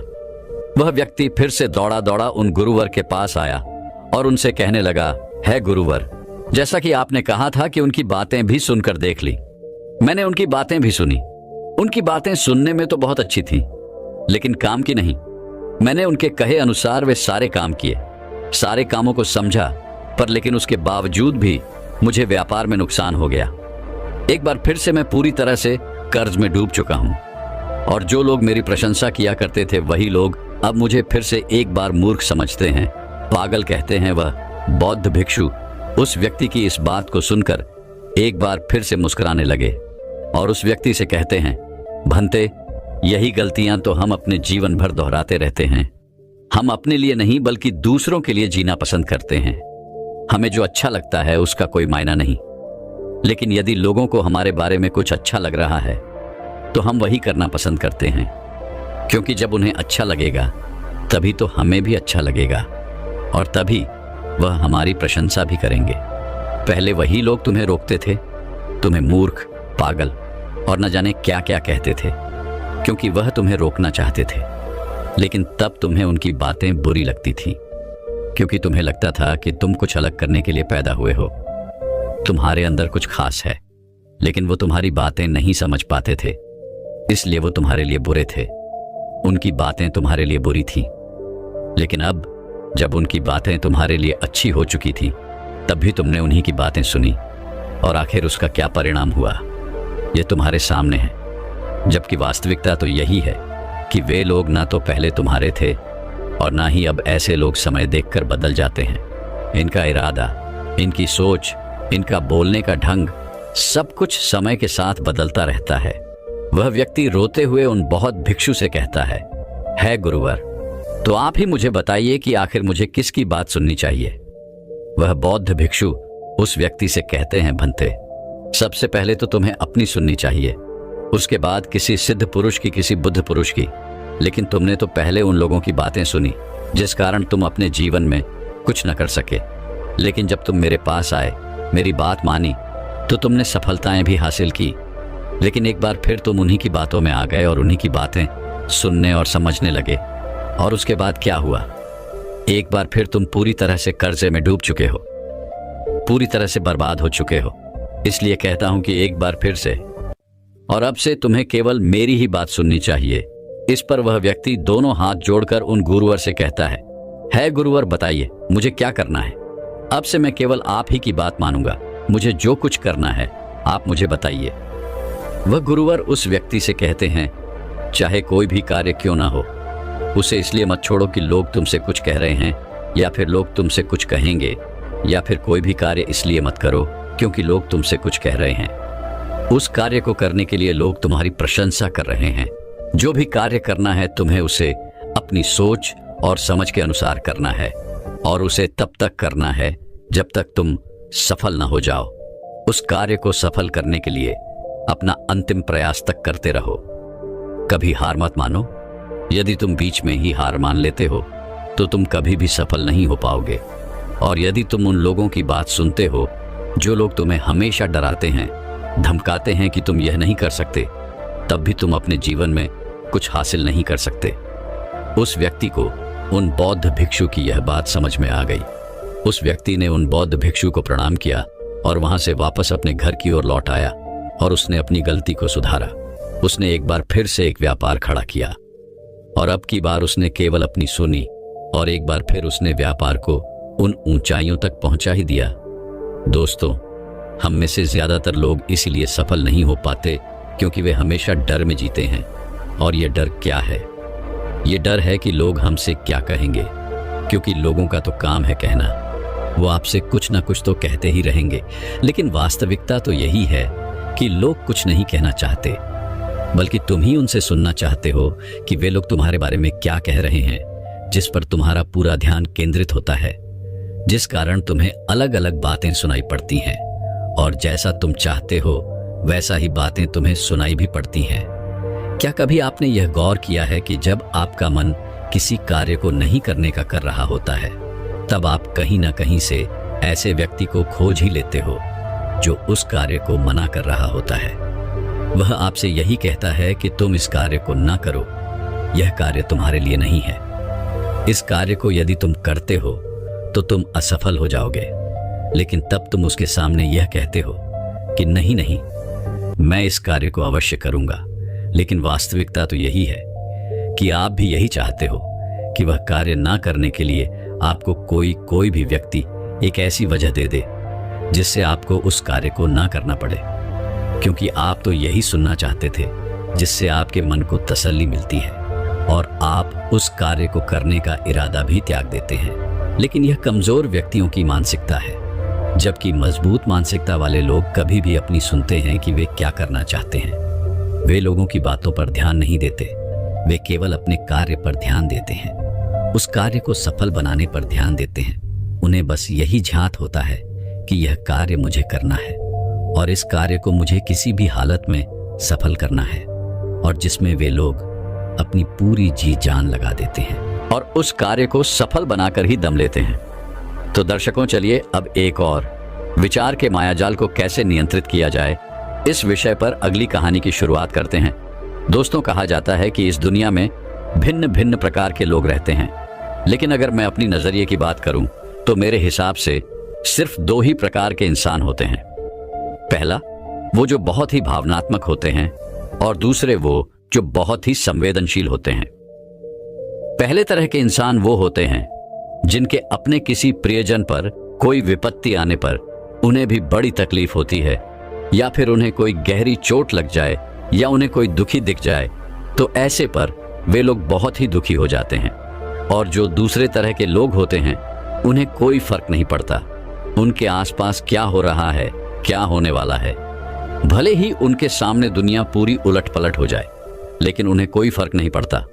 वह व्यक्ति फिर से दौड़ा दौड़ा उन गुरुवर के पास आया और उनसे कहने लगा, गुरुवर, जैसा कि आपने कहा था कि उनकी बातें भी सुनकर देख ली, मैंने उनकी बातें भी सुनी। उनकी बातें सुनने में तो बहुत अच्छी थी, लेकिन काम की नहीं। मैंने उनके कहे अनुसार वे सारे काम किए, सारे कामों को समझा, पर लेकिन उसके बावजूद भी मुझे व्यापार में नुकसान हो गया। एक बार फिर से मैं पूरी तरह से कर्ज में डूब चुका हूं और जो लोग मेरी प्रशंसा किया करते थे वही लोग अब मुझे फिर से एक बार मूर्ख समझते हैं, पागल कहते हैं। वह बौद्ध भिक्षु उस व्यक्ति की इस बात को सुनकर एक बार फिर से मुस्कुराने लगे और उस व्यक्ति से कहते हैं, भंते, यही गलतियां तो हम अपने जीवन भर दोहराते रहते हैं। हम अपने लिए नहीं बल्कि दूसरों के लिए जीना पसंद करते हैं। हमें जो अच्छा लगता है उसका कोई मायना नहीं, लेकिन यदि लोगों को हमारे बारे में कुछ अच्छा लग रहा है तो हम वही करना पसंद करते हैं, क्योंकि जब उन्हें अच्छा लगेगा तभी तो हमें भी अच्छा लगेगा और तभी वह हमारी प्रशंसा भी करेंगे। पहले वही लोग तुम्हें रोकते थे, तुम्हें मूर्ख, पागल और न जाने क्या क्या कहते थे, क्योंकि वह तुम्हें रोकना चाहते थे। लेकिन तब तुम्हें उनकी बातें बुरी लगती थी, क्योंकि तुम्हें लगता था कि तुम कुछ अलग करने के लिए पैदा हुए हो, तुम्हारे अंदर कुछ खास है। लेकिन वो तुम्हारी बातें नहीं समझ पाते थे, इसलिए वो तुम्हारे लिए बुरे थे। उनकी बातें तुम्हारे लिए बुरी थी, लेकिन अब जब उनकी बातें तुम्हारे लिए अच्छी हो चुकी थी, तब भी तुमने उन्हीं की बातें सुनी और आखिर उसका क्या परिणाम हुआ ये तुम्हारे सामने है। जबकि वास्तविकता तो यही है कि वे लोग ना तो पहले तुम्हारे थे और ना ही अब ऐसे लोग समय देखकर बदल जाते हैं। इनका इरादा, इनकी सोच, इनका बोलने का ढंग, सब कुछ समय के साथ बदलता रहता है। वह व्यक्ति रोते हुए उन बौद्ध भिक्षु से कहता है गुरुवर, तो आप ही मुझे बताइए कि आखिर मुझे किसकी बात सुननी चाहिए। वह बौद्ध भिक्षु उस व्यक्ति से कहते हैं, भंते, सबसे पहले तो तुम्हें अपनी सुननी चाहिए, उसके बाद किसी सिद्ध पुरुष की, किसी बुद्ध पुरुष की। लेकिन तुमने तो पहले उन लोगों की बातें सुनी जिस कारण तुम अपने जीवन में कुछ न कर सके। लेकिन जब तुम मेरे पास आए, मेरी बात मानी, तो तुमने सफलताएं भी हासिल की। लेकिन एक बार फिर तुम उन्हीं की बातों में आ गए और उन्हीं की बातें सुनने और समझने लगे। और उसके बाद क्या हुआ? एक बार फिर तुम पूरी तरह से कर्जे में डूब चुके हो, पूरी तरह से बर्बाद हो चुके हो। इसलिए कहता हूं कि एक बार फिर से और अब से तुम्हें केवल मेरी ही बात सुननी चाहिए। इस पर वह व्यक्ति दोनों हाथ जोड़कर उन गुरुवर से कहता है गुरुवर, बताइए मुझे क्या करना है। अब से मैं केवल आप ही की बात मानूंगा, मुझे जो कुछ करना है आप मुझे बताइए। वह गुरुवर उस व्यक्ति से कहते हैं, चाहे कोई भी कार्य क्यों ना हो, उसे इसलिए मत छोड़ो कि लोग तुमसे कुछ कह रहे हैं या फिर लोग तुमसे कुछ कहेंगे, या फिर कोई भी कार्य इसलिए मत करो क्योंकि लोग तुमसे कुछ कह रहे हैं। उस कार्य को करने के लिए लोग तुम्हारी प्रशंसा कर रहे हैं। जो भी कार्य करना है तुम्हें उसे अपनी सोच और समझ के अनुसार करना है, और उसे तब तक करना है जब तक तुम सफल ना हो जाओ। उस कार्य को सफल करने के लिए अपना अंतिम प्रयास तक करते रहो। कभी हार मत मानो। यदि तुम बीच में ही हार मान लेते हो तो तुम कभी भी सफल नहीं हो पाओगे। और यदि तुम उन लोगों की बात सुनते हो जो लोग तुम्हें हमेशा डराते हैं, धमकाते हैं कि तुम यह नहीं कर सकते, तब भी तुम अपने जीवन में कुछ हासिल नहीं कर सकते। उस व्यक्ति को उन बौद्ध भिक्षु की यह बात समझ में आ गई। उस व्यक्ति ने उन बौद्ध भिक्षु को प्रणाम किया और वहां से वापस अपने घर की ओर लौट आया और उसने अपनी गलती को सुधारा। उसने एक बार फिर से एक व्यापार खड़ा किया और अब की बार उसने केवल अपनी सुनी, और एक बार फिर उसने व्यापार को उन ऊंचाइयों तक पहुंचा ही दिया। दोस्तों, हम में से ज्यादातर लोग इसीलिए सफल नहीं हो पाते क्योंकि वे हमेशा डर में जीते हैं। और ये डर क्या है? ये डर है कि लोग हमसे क्या कहेंगे, क्योंकि लोगों का तो काम है कहना। वो आपसे कुछ ना कुछ तो कहते ही रहेंगे, लेकिन वास्तविकता तो यही है कि लोग कुछ नहीं कहना चाहते, बल्कि तुम ही उनसे सुनना चाहते हो कि वे लोग तुम्हारे बारे में क्या कह रहे हैं, जिस पर तुम्हारा पूरा ध्यान केंद्रित होता है, जिस कारण तुम्हें अलग अलग बातें सुनाई पड़ती हैं, और जैसा तुम चाहते हो वैसा ही बातें तुम्हें सुनाई भी पड़ती हैं। क्या कभी आपने यह गौर किया है कि जब आपका मन किसी कार्य को नहीं करने का कर रहा होता है, तब आप कहीं ना कहीं से ऐसे व्यक्ति को खोज ही लेते हो जो उस कार्य को मना कर रहा होता है। वह आपसे यही कहता है कि तुम इस कार्य को ना करो, यह कार्य तुम्हारे लिए नहीं है। इस कार्य को यदि तुम करते हो तो तुम असफल हो जाओगे, लेकिन तब तुम उसके सामने यह कहते हो कि नहीं नहीं, मैं इस कार्य को अवश्य करूंगा। लेकिन वास्तविकता तो यही है कि आप भी यही चाहते हो कि वह कार्य ना करने के लिए आपको कोई भी व्यक्ति एक ऐसी वजह दे दे जिससे आपको उस कार्य को ना करना पड़े, क्योंकि आप तो यही सुनना चाहते थे जिससे आपके मन को तसल्ली मिलती है और आप उस कार्य को करने का इरादा भी त्याग देते हैं। लेकिन यह कमजोर व्यक्तियों की मानसिकता है, जबकि मजबूत मानसिकता वाले लोग कभी भी अपनी सुनते हैं कि वे क्या करना चाहते हैं। वे लोगों की बातों पर ध्यान नहीं देते, वे केवल अपने कार्य पर ध्यान देते हैं, उस कार्य को सफल बनाने पर ध्यान देते हैं। उन्हें बस यही झांत होता है कि यह कार्य मुझे करना है और इस कार्य को मुझे किसी भी हालत में सफल करना है, और जिसमें वे लोग अपनी पूरी जी जान लगा देते हैं और उस कार्य को सफल बनाकर ही दम लेते हैं। तो दर्शकों, चलिए अब एक और विचार के मायाजाल को कैसे नियंत्रित किया जाए, इस विषय पर अगली कहानी की शुरुआत करते हैं। दोस्तों, कहा जाता है कि इस दुनिया में भिन्न भिन्न प्रकार के लोग रहते हैं, लेकिन अगर मैं अपनी नजरिए की बात करूं तो मेरे हिसाब से सिर्फ दो ही प्रकार के इंसान होते हैं। पहला, वो जो बहुत ही भावनात्मक होते हैं, और दूसरे वो जो बहुत ही संवेदनशील होते हैं। पहले तरह के इंसान वो होते हैं जिनके अपने किसी प्रियजन पर कोई विपत्ति आने पर उन्हें भी बड़ी तकलीफ होती है, या फिर उन्हें कोई गहरी चोट लग जाए या उन्हें कोई दुखी दिख जाए तो ऐसे पर वे लोग बहुत ही दुखी हो जाते हैं। और जो दूसरे तरह के लोग होते हैं उन्हें कोई फर्क नहीं पड़ता उनके आसपास क्या हो रहा है, क्या होने वाला है। भले ही उनके सामने दुनिया पूरी उलट पलट हो जाए, लेकिन उन्हें कोई फर्क नहीं पड़ता।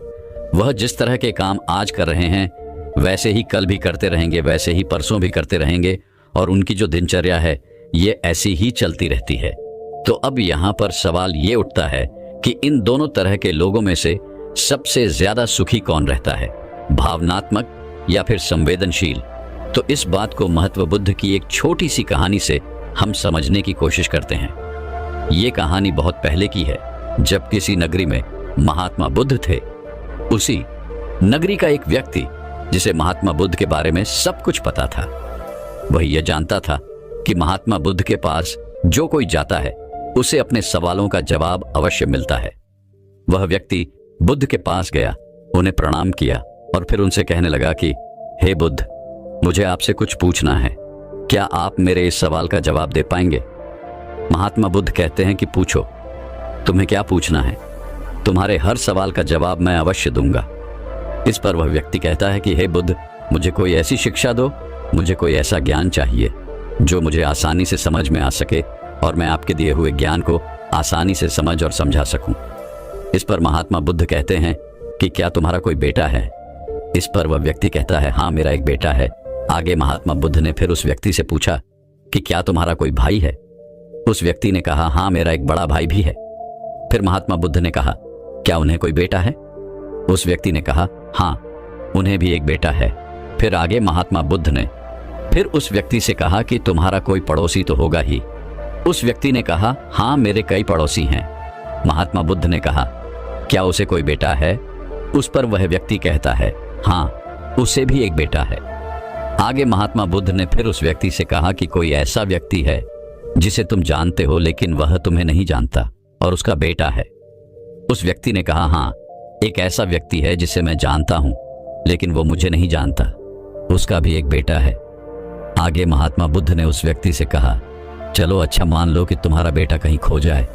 वह जिस तरह के काम आज कर रहे हैं वैसे ही कल भी करते रहेंगे, वैसे ही परसों भी करते रहेंगे, और उनकी जो दिनचर्या है ये ऐसी ही चलती रहती है। तो अब यहाँ पर सवाल ये उठता है कि इन दोनों तरह के लोगों में से सबसे ज्यादा सुखी कौन रहता है, भावनात्मक या फिर संवेदनशील? तो इस बात को महत्व बुद्ध की एक छोटी सी कहानी से हम समझने की कोशिश करते हैं। ये कहानी बहुत पहले की है, जब किसी नगरी में महात्मा बुद्ध थे। उसी नगरी का एक व्यक्ति जिसे महात्मा बुद्ध के बारे में सब कुछ पता था, वह यह जानता था कि महात्मा बुद्ध के पास जो कोई जाता है उसे अपने सवालों का जवाब अवश्य मिलता है। वह व्यक्ति बुद्ध के पास गया, उन्हें प्रणाम किया और फिर उनसे कहने लगा कि हे बुद्ध, मुझे आपसे कुछ पूछना है, क्या आप मेरे इस सवाल का जवाब दे पाएंगे? महात्मा बुद्ध कहते हैं कि पूछो, तुम्हें क्या पूछना है? तुम्हारे हर सवाल का जवाब मैं अवश्य दूंगा। इस पर वह व्यक्ति कहता है कि हे बुद्ध, मुझे कोई ऐसी शिक्षा दो, मुझे कोई ऐसा ज्ञान चाहिए जो मुझे आसानी से समझ में आ सके और मैं आपके दिए हुए ज्ञान को आसानी से समझ और समझा सकूं। इस पर महात्मा बुद्ध कहते हैं कि क्या तुम्हारा कोई बेटा है? इस पर वह व्यक्ति कहता है, हाँ, मेरा एक बेटा है। आगे महात्मा बुद्ध ने फिर उस व्यक्ति से पूछा कि क्या तुम्हारा कोई भाई है? उस व्यक्ति ने कहा, हाँ, मेरा एक बड़ा भाई भी है। फिर महात्मा बुद्ध ने कहा, क्या उन्हें कोई बेटा है? उस व्यक्ति ने कहा, हाँ, उन्हें भी एक बेटा है। फिर आगे महात्मा बुद्ध ने फिर उस व्यक्ति से कहा कि तुम्हारा कोई पड़ोसी तो होगा ही। उस व्यक्ति ने कहा, हाँ, मेरे कई पड़ोसी हैं। महात्मा बुद्ध ने कहा, क्या उसे कोई बेटा है? उस पर वह व्यक्ति कहता है, हाँ, उसे भी एक बेटा है। आगे महात्मा बुद्ध ने फिर उस व्यक्ति से कहा कि कोई ऐसा व्यक्ति है जिसे तुम जानते हो लेकिन वह तुम्हें नहीं जानता और उसका बेटा है। उस व्यक्ति ने कहा, हाँ, एक ऐसा व्यक्ति है जिसे मैं जानता हूं लेकिन वो मुझे नहीं जानता, उसका भी एक बेटा है। आगे महात्मा बुद्ध ने उस व्यक्ति से कहा, चलो अच्छा मान लो कि तुम्हारा बेटा कहीं खो जाए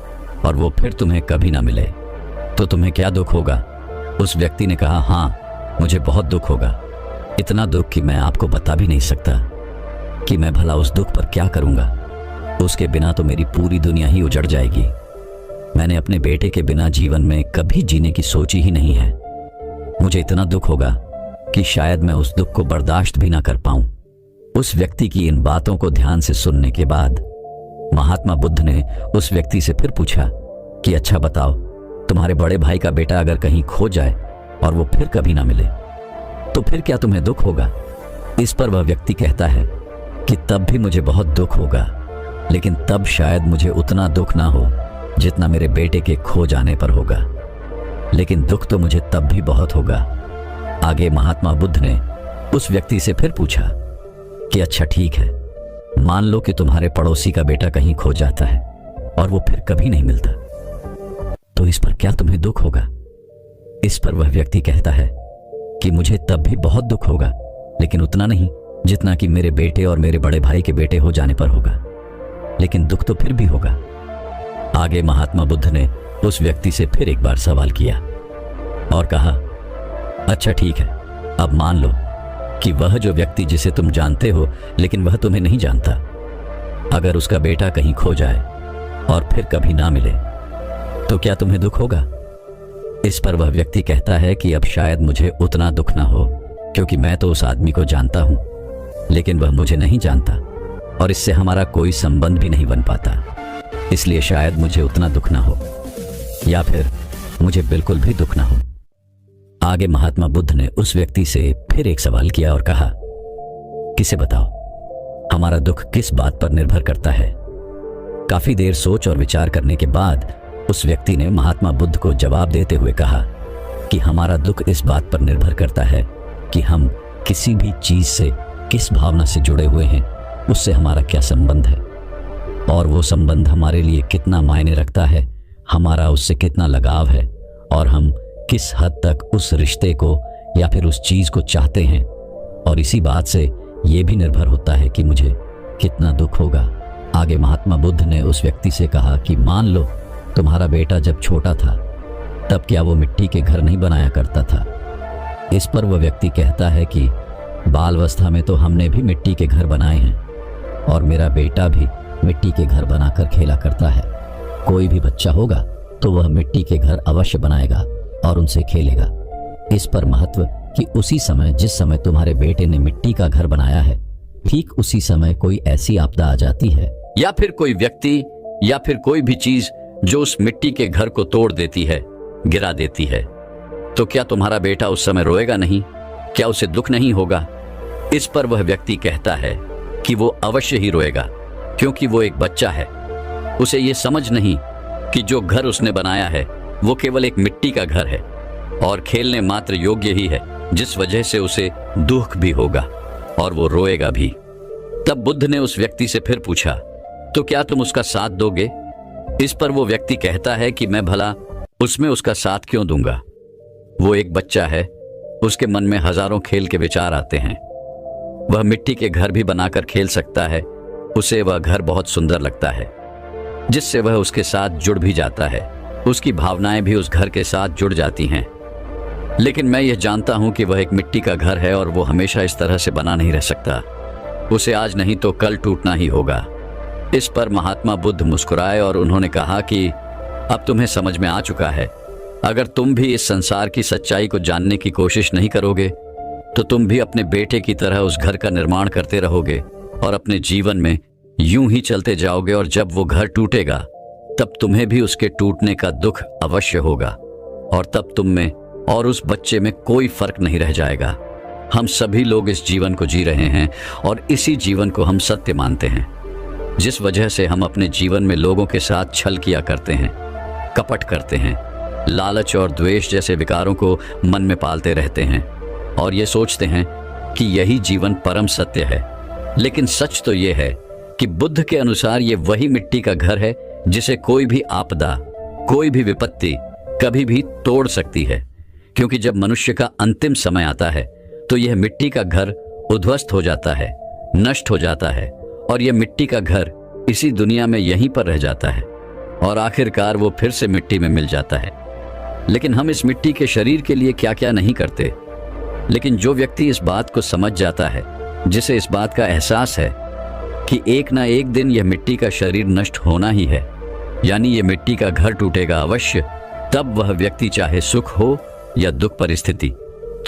और वो फिर तुम्हें कभी ना मिले, तो तुम्हें क्या दुख होगा? उस व्यक्ति ने कहा, हाँ, मुझे बहुत दुख होगा, इतना दुख कि मैं आपको बता भी नहीं सकता कि मैं भला उस दुख पर क्या करूंगा। उसके बिना तो मेरी पूरी दुनिया ही उजड़ जाएगी। मैंने अपने बेटे के बिना जीवन में कभी जीने की सोची ही नहीं है। मुझे इतना दुख होगा कि शायद मैं उस दुख को बर्दाश्त भी ना कर पाऊं। उस व्यक्ति की इन बातों को ध्यान से सुनने के बाद महात्मा बुद्ध ने उस व्यक्ति से फिर पूछा कि अच्छा बताओ, तुम्हारे बड़े भाई का बेटा अगर कहीं खो जाए और वो फिर कभी ना मिले तो फिर क्या तुम्हें दुख होगा? इस पर वह व्यक्ति कहता है कि तब भी मुझे बहुत दुख होगा, लेकिन तब शायद मुझे उतना दुख ना हो जितना मेरे बेटे के खो जाने पर होगा, लेकिन दुख तो मुझे तब भी बहुत होगा। आगे महात्मा बुद्ध ने उस व्यक्ति से फिर पूछा कि अच्छा ठीक है, मान लो कि तुम्हारे पड़ोसी का बेटा कहीं खो जाता है और वो फिर कभी नहीं मिलता, तो इस पर क्या तुम्हें दुख होगा? इस पर वह व्यक्ति कहता है कि मुझे तब भी बहुत दुख होगा, लेकिन उतना नहीं जितना कि मेरे बेटे और मेरे बड़े भाई के बेटे हो जाने पर होगा, लेकिन दुख तो फिर भी होगा। आगे महात्मा बुद्ध ने उस व्यक्ति से फिर एक बार सवाल किया और कहा, अच्छा ठीक है, अब मान लो कि वह जो व्यक्ति जिसे तुम जानते हो लेकिन वह तुम्हें नहीं जानता, अगर उसका बेटा कहीं खो जाए और फिर कभी ना मिले तो क्या तुम्हें दुख होगा? इस पर वह व्यक्ति कहता है कि अब शायद मुझे उतना दुख ना हो, क्योंकि मैं तो उस आदमी को जानता हूं लेकिन वह मुझे नहीं जानता और इससे हमारा कोई संबंध भी नहीं बन पाता, इसलिए शायद मुझे उतना दुख ना हो, या फिर मुझे बिल्कुल भी दुख ना हो। आगे महात्मा बुद्ध ने उस व्यक्ति से फिर एक सवाल किया और कहा, किसे बताओ, हमारा दुख किस बात पर निर्भर करता है? काफी देर सोच और विचार करने के बाद उस व्यक्ति ने महात्मा बुद्ध को जवाब देते हुए कहा कि हमारा दुख इस बात पर निर्भर करता है कि हम किसी भी चीज से किस भावना से जुड़े हुए हैं, उससे हमारा क्या संबंध है और वो संबंध हमारे लिए कितना मायने रखता है, हमारा उससे कितना लगाव है और हम किस हद तक उस रिश्ते को या फिर उस चीज को चाहते हैं। और इसी बात से ये भी निर्भर होता है कि मुझे कितना दुख होगा। आगे महात्मा बुद्ध ने उस व्यक्ति से कहा कि मान लो तुम्हारा बेटा जब छोटा था तब क्या वो मिट्टी के घर नहीं बनाया करता था? इस पर वह व्यक्ति कहता है कि बाल अवस्था में तो हमने भी मिट्टी के घर बनाए हैं और मेरा बेटा भी मिट्टी के घर बनाकर खेला करता है। कोई भी बच्चा होगा तो वह मिट्टी के घर अवश्य बनाएगा और उनसे खेलेगा। इस पर महत्व कि उसी समय जिस समय तुम्हारे बेटे ने मिट्टी का घर बनाया है, ठीक उसी समय कोई ऐसी आपदा आ जाती है या फिर कोई व्यक्ति या फिर कोई भी चीज जो उस मिट्टी के घर को तोड़ देती है, गिरा देती है, तो क्या तुम्हारा बेटा उस समय रोएगा नहीं? क्या उसे दुख नहीं होगा? इस पर वह व्यक्ति कहता है कि वो अवश्य ही रोएगा, क्योंकि वो एक बच्चा है। उसे ये समझ नहीं कि जो घर उसने बनाया है वो केवल एक मिट्टी का घर है और खेलने मात्र योग्य ही है, जिस वजह से उसे दुख भी होगा और वो रोएगा भी। तब बुद्ध ने उस व्यक्ति से फिर पूछा, तो क्या तुम उसका साथ दोगे? इस पर वो व्यक्ति कहता है कि मैं भला उसमें उसका साथ क्यों दूंगा। वो एक बच्चा है, उसके मन में हजारों खेल के विचार आते हैं। वह मिट्टी के घर भी बनाकर खेल सकता है, उसे वह घर बहुत सुंदर लगता है, जिससे वह उसके साथ जुड़ भी जाता है। उसकी भावनाएं भी उस घर के साथ जुड़ जाती हैं। लेकिन मैं यह जानता हूं कि वह एक मिट्टी का घर है और वो हमेशा इस तरह से बना नहीं रह सकता। उसे आज नहीं तो कल टूटना ही होगा। इस पर महात्मा बुद्ध मुस्कुराए और उन्होंने कहा कि अब तुम्हें समझ में आ चुका है। अगर तुम भी इस संसार की सच्चाई को जानने की कोशिश नहीं करोगे तो तुम भी अपने बेटे की तरह उस घर का निर्माण करते रहोगे और अपने जीवन में यूं ही चलते जाओगे, और जब वो घर टूटेगा तब तुम्हें भी उसके टूटने का दुख अवश्य होगा, और तब तुम में और उस बच्चे में कोई फर्क नहीं रह जाएगा। हम सभी लोग इस जीवन को जी रहे हैं और इसी जीवन को हम सत्य मानते हैं, जिस वजह से हम अपने जीवन में लोगों के साथ छल किया करते हैं, कपट करते हैं, लालच और द्वेष जैसे विकारों को मन में पालते रहते हैं और ये सोचते हैं कि यही जीवन परम सत्य है। लेकिन सच तो ये है कि बुद्ध के अनुसार ये वही मिट्टी का घर है जिसे कोई भी आपदा, कोई भी विपत्ति कभी भी तोड़ सकती है, क्योंकि जब मनुष्य का अंतिम समय आता है तो यह मिट्टी का घर उद्ध्वस्त हो जाता है, नष्ट हो जाता है, और यह मिट्टी का घर इसी दुनिया में यहीं पर रह जाता है और आखिरकार वो फिर से मिट्टी में मिल जाता है। लेकिन हम इस मिट्टी के शरीर के लिए क्या क्या नहीं करते। लेकिन जो व्यक्ति इस बात को समझ जाता है, जिसे इस बात का एहसास है कि एक ना एक दिन यह मिट्टी का शरीर नष्ट होना ही है, यानी यह मिट्टी का घर टूटेगा अवश्य, तब वह व्यक्ति चाहे सुख हो या दुख परिस्थिति,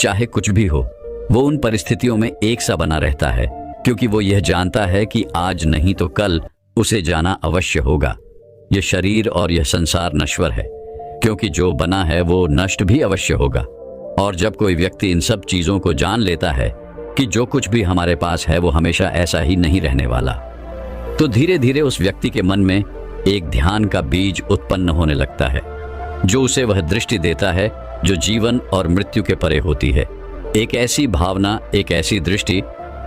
चाहे कुछ भी हो, वो उन परिस्थितियों में एक सा बना रहता है, क्योंकि वो यह जानता है कि आज नहीं तो कल उसे जाना अवश्य होगा। यह शरीर और यह संसार नश्वर है, क्योंकि जो बना है वो नष्ट भी अवश्य होगा। और जब कोई व्यक्ति इन सब चीजों को जान लेता है कि जो कुछ भी हमारे पास है वो हमेशा ऐसा ही नहीं रहने वाला, तो धीरे धीरे उस व्यक्ति के मन में एक ध्यान का बीज उत्पन्न होने लगता है, जो उसे वह दृष्टि देता है जो जीवन और मृत्यु के परे होती है। एक ऐसी भावना, एक ऐसी दृष्टि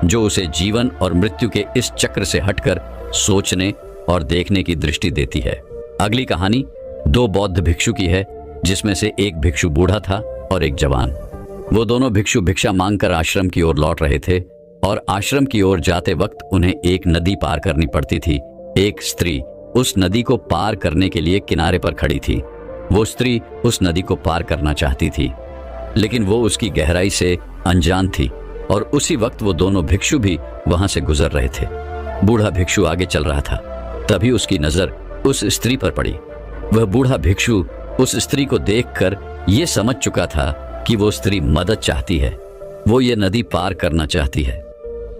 जो उसे जीवन और मृत्यु के इस चक्र से हटकर सोचने और देखने की दृष्टि देती है। अगली कहानी दो बौद्ध भिक्षु की है, जिसमें से एक भिक्षु बूढ़ा था और एक जवान। वो दोनों भिक्षु भिक्षा मांगकर आश्रम की ओर लौट रहे थे और आश्रम की ओर जाते वक्त उन्हें एक नदी पार करनी पड़ती थी। एक स्त्री उस नदी को पार करने के लिए किनारे पर खड़ी थी। वो स्त्री उस नदी को पार करना चाहती थी, लेकिन वो उसकी गहराई से अनजान थी और उसी वक्त वो दोनों भिक्षु भी वहां से गुजर रहे थे। बूढ़ा भिक्षु आगे चल रहा था, तभी उसकी नजर उस स्त्री पर पड़ी। वह बूढ़ा भिक्षु उस स्त्री को देखकर ये समझ चुका था कि वो स्त्री मदद चाहती है, वो ये नदी पार करना चाहती है।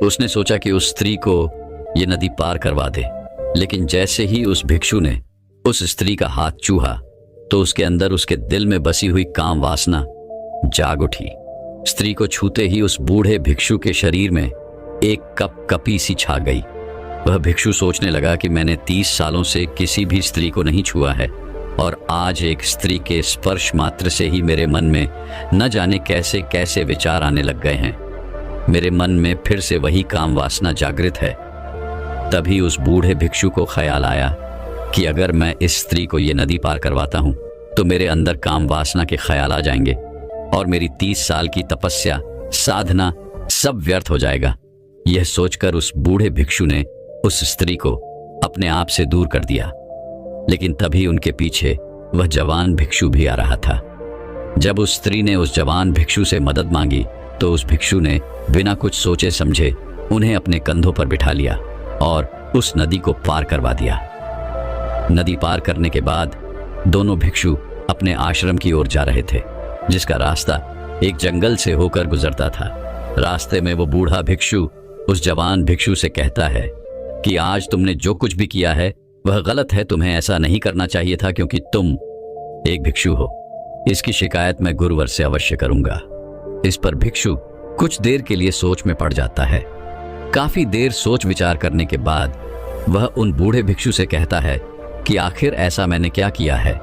उसने सोचा कि उस स्त्री को ये नदी पार करवा दे, लेकिन जैसे ही उस भिक्षु ने उस स्त्री का हाथ छुआ तो उसके अंदर उसके दिल में बसी हुई काम वासना जाग उठी। स्त्री को छूते ही उस बूढ़े भिक्षु के शरीर में एक कपकपी सी छा गई। वह भिक्षु सोचने लगा कि मैंने 30 सालों से किसी भी स्त्री को नहीं छुआ है और आज एक स्त्री के स्पर्श मात्र से ही मेरे मन में न जाने कैसे कैसे विचार आने लग गए हैं। मेरे मन में फिर से वही काम वासना जागृत है। तभी उस बूढ़े भिक्षु को ख्याल आया कि अगर मैं इस स्त्री को ये नदी पार करवाता हूँ तो मेरे अंदर काम वासना के ख्याल आ जाएंगे और मेरी 30 साल की तपस्या, साधना सब व्यर्थ हो जाएगा। यह सोचकर उस बूढ़े भिक्षु ने उस स्त्री को अपने आप से दूर कर दिया। लेकिन तभी उनके पीछे वह जवान भिक्षु भी आ रहा था। जब उस स्त्री ने उस जवान भिक्षु से मदद मांगी तो उस भिक्षु ने बिना कुछ सोचे समझे उन्हें अपने कंधों पर बिठा लिया और उस नदी को पार करवा दिया। नदी पार करने के बाद दोनों भिक्षु अपने आश्रम की ओर जा रहे थे, जिसका रास्ता एक जंगल से होकर गुजरता था। रास्ते में वो बूढ़ा भिक्षु उस जवान भिक्षु से कहता है कि आज तुमने जो कुछ भी किया है वह गलत है, तुम्हें ऐसा नहीं करना चाहिए था क्योंकि तुम एक भिक्षु हो। इसकी शिकायत मैं गुरुवर से अवश्य करूंगा। इस पर भिक्षु कुछ देर के लिए सोच में पड़ जाता है। काफी देर सोच विचार करने के बाद वह उन बूढ़े भिक्षु से कहता है कि आखिर ऐसा मैंने क्या किया है।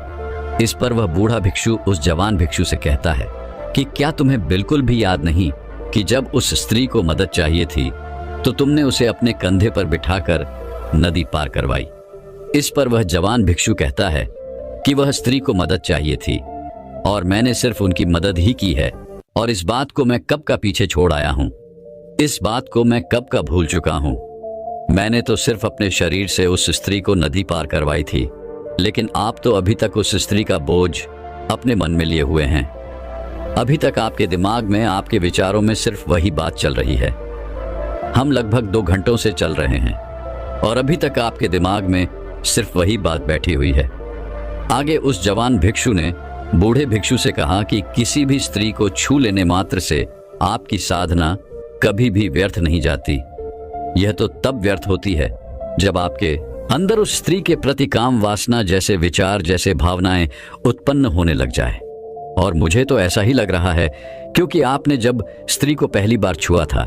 इस पर वह बूढ़ा भिक्षु उस जवान भिक्षु से कहता है कि क्या तुम्हें बिल्कुल भी याद नहीं कि जब उस स्त्री को मदद चाहिए थी तो तुमने उसे अपने कंधे पर बिठाकर नदी पार करवाई। इस पर वह जवान भिक्षु कहता है कि वह स्त्री को मदद चाहिए थी और मैंने सिर्फ उनकी मदद ही की है, और इस बात को मैं कब का पीछे छोड़ आया हूं, इस बात को मैं कब का भूल चुका हूं। मैंने तो सिर्फ अपने शरीर से उस स्त्री को नदी पार करवाई थी, लेकिन आप तो अभी तक उस स्त्री का बोझ अपने मन में लिए हुए हैं। अभी तक आपके दिमाग में, आपके विचारों में सिर्फ वही बात चल रही है। हम लगभग 2 घंटों से चल रहे हैं और अभी तक आपके दिमाग में सिर्फ वही बात बैठी हुई है। आगे उस जवान भिक्षु ने बूढ़े भिक्षु से कहा कि किसी भी स्त्री को छू लेने मात्र से आपकी साधना कभी भी व्यर्थ नहीं जाती। यह तो तब व्यर्थ होती है जब आपके अंदर उस स्त्री के प्रति काम वासना जैसे विचार, जैसे भावनाएं उत्पन्न होने लग जाए। और मुझे तो ऐसा ही लग रहा है, क्योंकि आपने जब स्त्री को पहली बार छुआ था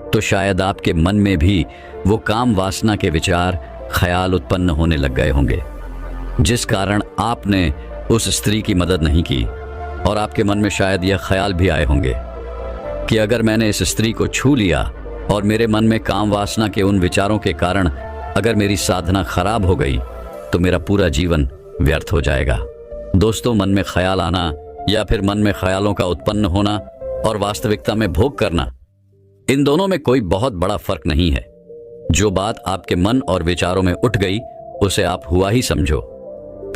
तो शायद आपके मन में भी वो काम वासना के विचार, ख्याल उत्पन्न होने लग गए होंगे, जिस कारण आपने उस स्त्री की मदद नहीं की। और आपके मन में शायद यह ख्याल भी आए होंगे कि अगर मैंने इस स्त्री को छू लिया और मेरे मन में काम वासना के उन विचारों के कारण अगर मेरी साधना खराब हो गई तो मेरा पूरा जीवन व्यर्थ हो जाएगा। दोस्तों, मन में ख्याल आना या फिर मन में ख्यालों का उत्पन्न होना और वास्तविकता में भोग करना, इन दोनों में कोई बहुत बड़ा फर्क नहीं है। जो बात आपके मन और विचारों में उठ गई उसे आप हुआ ही समझो,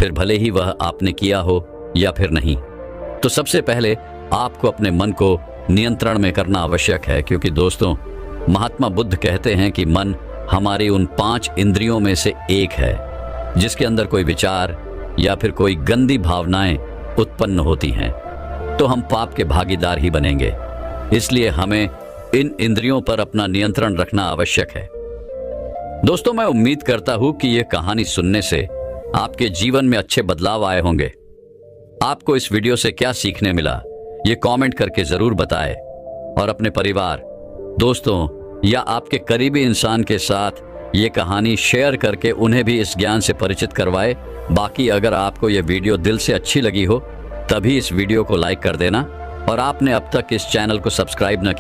फिर भले ही वह आपने किया हो या फिर नहीं। तो सबसे पहले आपको अपने मन को नियंत्रण में करना आवश्यक है, क्योंकि दोस्तों, महात्मा बुद्ध कहते हैं कि मन हमारी उन 5 इंद्रियों में से एक है जिसके अंदर कोई विचार या फिर कोई गंदी भावनाएं उत्पन्न होती हैं तो हम पाप के भागीदार ही बनेंगे। इसलिए हमें इन इंद्रियों पर अपना नियंत्रण रखना आवश्यक है। दोस्तों, मैं उम्मीद करता हूं कि यह कहानी सुनने से आपके जीवन में अच्छे बदलाव आए होंगे। आपको इस वीडियो से क्या सीखने मिला, ये कमेंट करके जरूर बताएं और अपने परिवार, दोस्तों या आपके करीबी इंसान के साथ ये कहानी शेयर करके उन्हें भी इस ज्ञान से परिचित करवाएं। बाकी अगर आपको ये वीडियो दिल से अच्छी लगी हो तभी इस वीडियो को लाइक कर देना, और आपने अब तक इस चैनल को सब्सक्राइब न किया